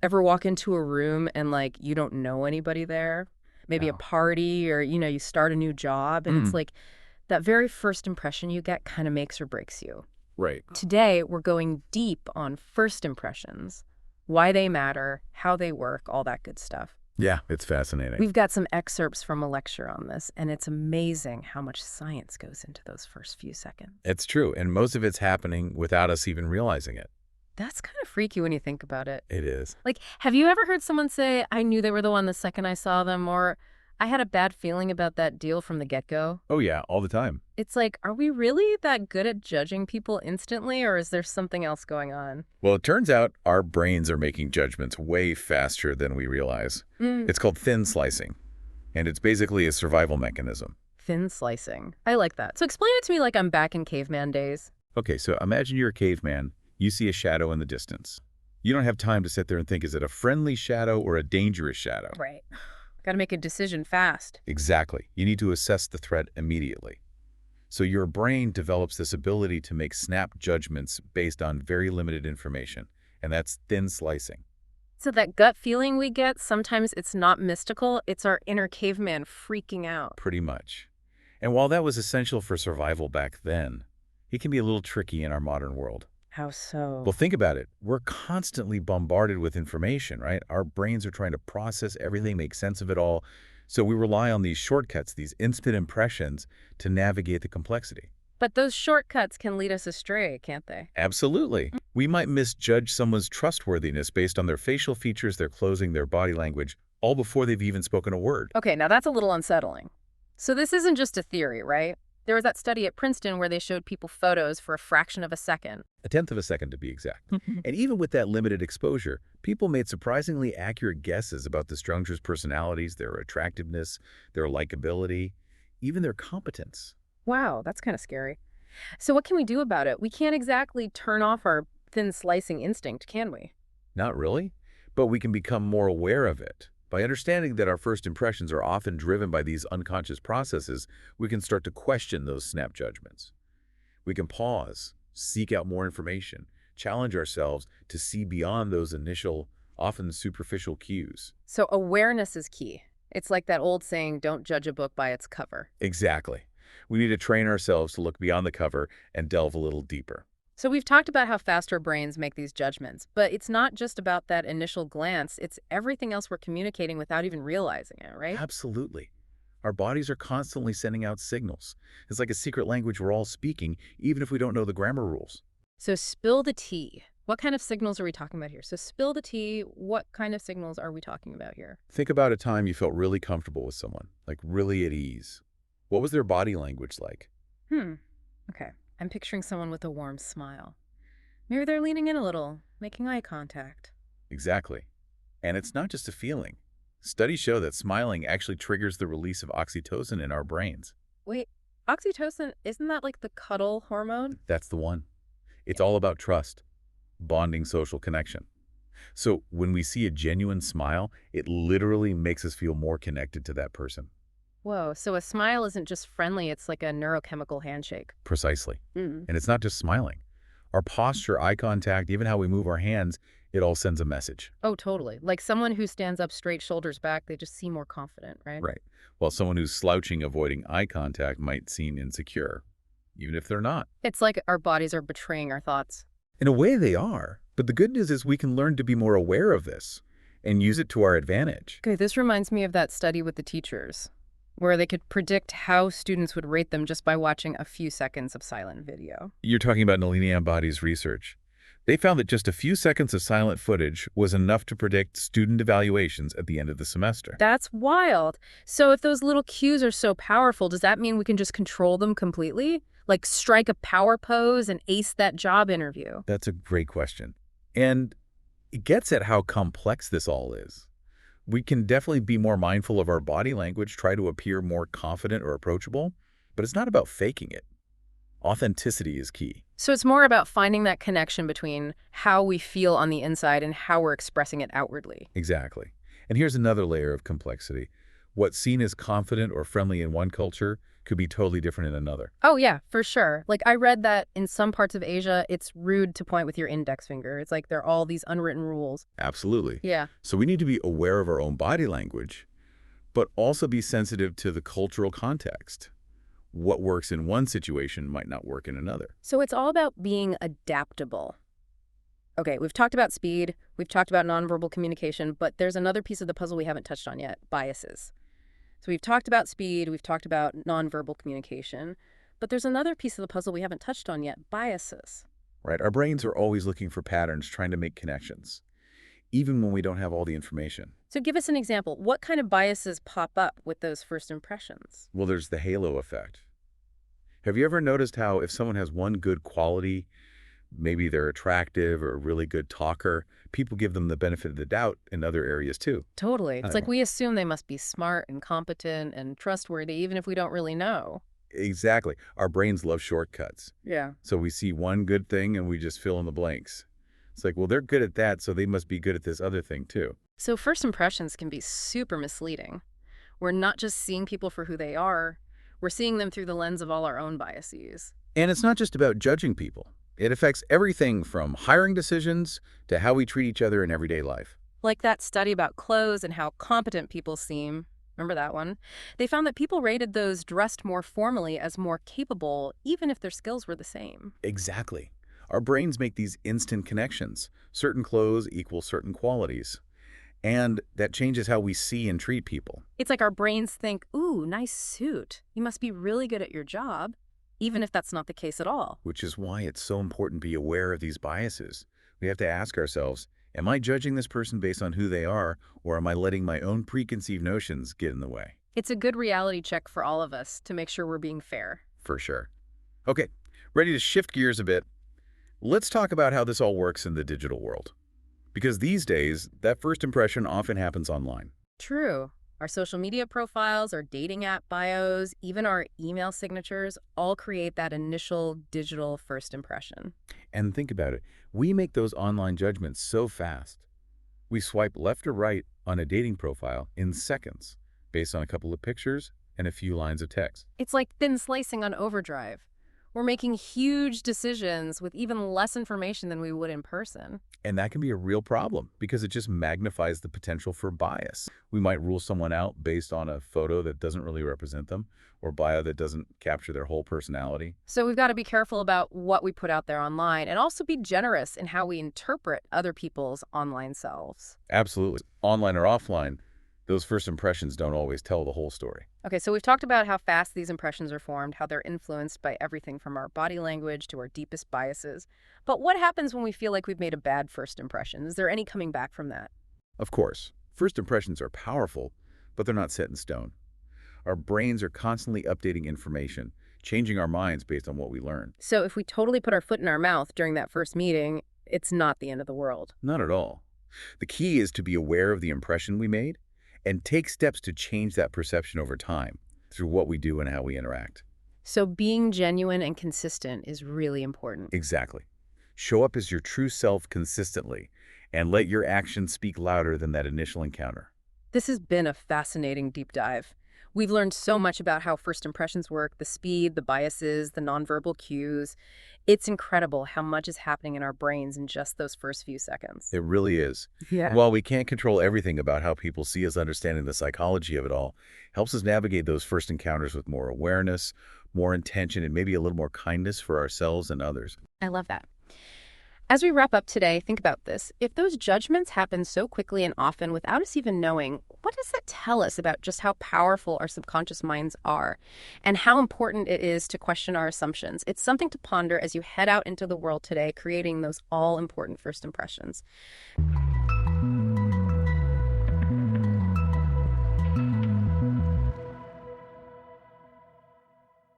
Ever walk into a room and, like, you don't know anybody there? Maybe a No. party or, you start a new job, and it's Mm, like that very first impression you get kind of makes or breaks you. right. Today, we're going deep on first impressions, why they matter, how they work, all that good stuff. Yeah, it's fascinating. We've got some excerpts from a lecture on this, and it's amazing how much science goes into those first few seconds. It's true, and most of it's happening without us even realizing it. That's kind of freaky when you think about it. It is. Like, have you ever heard someone say, I knew they were the one the second I saw them, or I had a bad feeling about that deal from the get-go? Oh, yeah, all the time. It's like, are we really that good at judging people instantly, or is there something else going on? Well, it turns out our brains are making judgments way faster than we realize. Mm. It's called thin slicing, and it's basically a survival mechanism. Thin slicing. I like that. So explain it to me like I'm back in caveman days. Okay, so imagine you're a caveman. You see a shadow in the distance. You don't have time to sit there and think, is it a friendly shadow or a dangerous shadow? Right. Got to make a decision fast. Exactly. You need to assess the threat immediately. So your brain develops this ability to make snap judgments based on very limited information, and that's thin slicing. So that gut feeling we get, sometimes it's not mystical, it's our inner caveman freaking out. Pretty much. And while that was essential for survival back then, it can be a little tricky in our modern world. How so? Well, think about it. We're constantly bombarded with information, right? Our brains are trying to process everything, make sense of it all. So we rely on these shortcuts, these instant impressions, to navigate the complexity. But those shortcuts can lead us astray, can't they? Absolutely. We might misjudge someone's trustworthiness based on their facial features, their clothing, their body language, all before they've even spoken a word. Okay, now that's a little unsettling. So this isn't just a theory, right? There was that study at Princeton where they showed people photos for a fraction of a second. A tenth of a second to be exact. And even with that limited exposure, people made surprisingly accurate guesses about the stranger's personalities, their attractiveness, their likability, even their competence. Wow, that's kind of scary. So what can we do about it? We can't exactly turn off our thin slicing instinct, can we? Not really, but we can become more aware of it. By understanding that our first impressions are often driven by these unconscious processes, we can start to question those snap judgments. We can pause, seek out more information, challenge ourselves to see beyond those initial, often superficial cues. So awareness is key. It's like that old saying, don't judge a book by its cover. Exactly. We need to train ourselves to look beyond the cover and delve a little deeper. So we've talked about how fast our brains make these judgments, but it's not just about that initial glance, it's everything else we're communicating without even realizing it, right? Absolutely. Our bodies are constantly sending out signals. It's like a secret language we're all speaking, even if we don't know the grammar rules. So spill the tea. What kind of signals are we talking about here? So spill the tea, what kind of signals are we talking about here? Think about a time you felt really comfortable with someone, like really at ease. What was their body language like? Hmm. Okay. I'm picturing someone with a warm smile. Maybe they're leaning in a little, making eye contact. Exactly. And it's not just a feeling. Studies show that smiling actually triggers the release of oxytocin in our brains. Wait, oxytocin, isn't that like the cuddle hormone? That's the one. It's all about trust, bonding social connection. So when we see a genuine smile, it literally makes us feel more connected to that person. Whoa, so a smile isn't just friendly, it's like a neurochemical handshake. Precisely. Mm. And it's not just smiling. Our posture, eye contact, even how we move our hands, it all sends a message. Oh, totally. Like someone who stands up straight, shoulders back, they just seem more confident, right? Right. While someone who's slouching, avoiding eye contact might seem insecure, even if they're not. It's like our bodies are betraying our thoughts. In a way, they are. But the good news is we can learn to be more aware of this and use it to our advantage. Okay, this reminds me of that study with the teachers, where they could predict how students would rate them just by watching a few seconds of silent video. You're talking about Nalini Ambadi's research. They found that just a few seconds of silent footage was enough to predict student evaluations at the end of the semester. That's wild. So if those little cues are so powerful, does that mean we can just control them completely? Like strike a power pose and ace that job interview? That's a great question. And it gets at how complex this all is. We can definitely be more mindful of our body language, try to appear more confident or approachable, but it's not about faking it. Authenticity is key. So it's more about finding that connection between how we feel on the inside and how we're expressing it outwardly. Exactly. And here's another layer of complexity. What's seen as confident or friendly in one culture could be totally different in another. Oh, yeah, for sure. Like, I read that in some parts of Asia, it's rude to point with your index finger. It's like there are all these unwritten rules. Absolutely. Yeah. So we need to be aware of our own body language, but also be sensitive to the cultural context. What works in one situation might not work in another. So it's all about being adaptable. Okay, we've talked about speed, we've talked about nonverbal communication, but there's another piece of the puzzle we haven't touched on yet, biases. So we've talked about speed, we've talked about nonverbal communication, but there's another piece of the puzzle we haven't touched on yet, biases. Right? Our brains are always looking for patterns, trying to make connections, even when we don't have all the information. So give us an example. What kind of biases pop up with those first impressions? Well, there's the halo effect. Have you ever noticed how if someone has one good quality, maybe they're attractive or a really good talker, people give them the benefit of the doubt in other areas too? Totally. It's like Right. we assume they must be smart and competent and trustworthy, even if we don't really know. Exactly. Our brains love shortcuts. Yeah. So we see one good thing and we just fill in the blanks. It's like, well, they're good at that, so they must be good at this other thing too. So first impressions can be super misleading. We're not just seeing people for who they are, we're seeing them through the lens of all our own biases. And it's not just about judging people. It affects everything from hiring decisions to how we treat each other in everyday life. Like that study about clothes and how competent people seem. Remember that one? They found that people rated those dressed more formally as more capable, even if their skills were the same. Exactly. Our brains make these instant connections. Certain clothes equal certain qualities. And that changes how we see and treat people. It's like our brains think, ooh, nice suit. You must be really good at your job, even if that's not the case at all. Which is why it's so important to be aware of these biases. We have to ask ourselves, am I judging this person based on who they are, or am I letting my own preconceived notions get in the way? It's a good reality check for all of us to make sure we're being fair. For sure. Okay, ready to shift gears a bit. Let's talk about how this all works in the digital world. Because these days, that first impression often happens online. True. Our social media profiles, our dating app bios, even our email signatures all create that initial digital first impression. And think about it, we make those online judgments so fast. We swipe left or right on a dating profile in seconds, based on a couple of pictures and a few lines of text. It's like thin slicing on overdrive. We're making huge decisions with even less information than we would in person. And that can be a real problem because it just magnifies the potential for bias. We might rule someone out based on a photo that doesn't really represent them or bio that doesn't capture their whole personality. So we've got to be careful about what we put out there online and also be generous in how we interpret other people's online selves. Absolutely. Online or offline, those first impressions don't always tell the whole story. Okay, so we've talked about how fast these impressions are formed, how they're influenced by everything from our body language to our deepest biases. But what happens when we feel like we've made a bad first impression? Is there any coming back from that? Of course, first impressions are powerful, but they're not set in stone. Our brains are constantly updating information, changing our minds based on what we learn. So if we totally put our foot in our mouth during that first meeting, it's not the end of the world. Not at all. The key is to be aware of the impression we made and take steps to change that perception over time through what we do and how we interact. So being genuine and consistent is really important. Exactly. Show up as your true self consistently and let your actions speak louder than that initial encounter. This has been a fascinating deep dive. We've learned so much about how first impressions work, the speed, the biases, the nonverbal cues. It's incredible how much is happening in our brains in just those first few seconds. It really is. Yeah. While we can't control everything about how people see us, understanding the psychology of it all helps us navigate those first encounters with more awareness, more intention, and maybe a little more kindness for ourselves and others. I love that. As we wrap up today, think about this. If those judgments happen so quickly and often without us even knowing, what does that tell us about just how powerful our subconscious minds are and how important it is to question our assumptions? It's something to ponder as you head out into the world today, creating those all-important first impressions.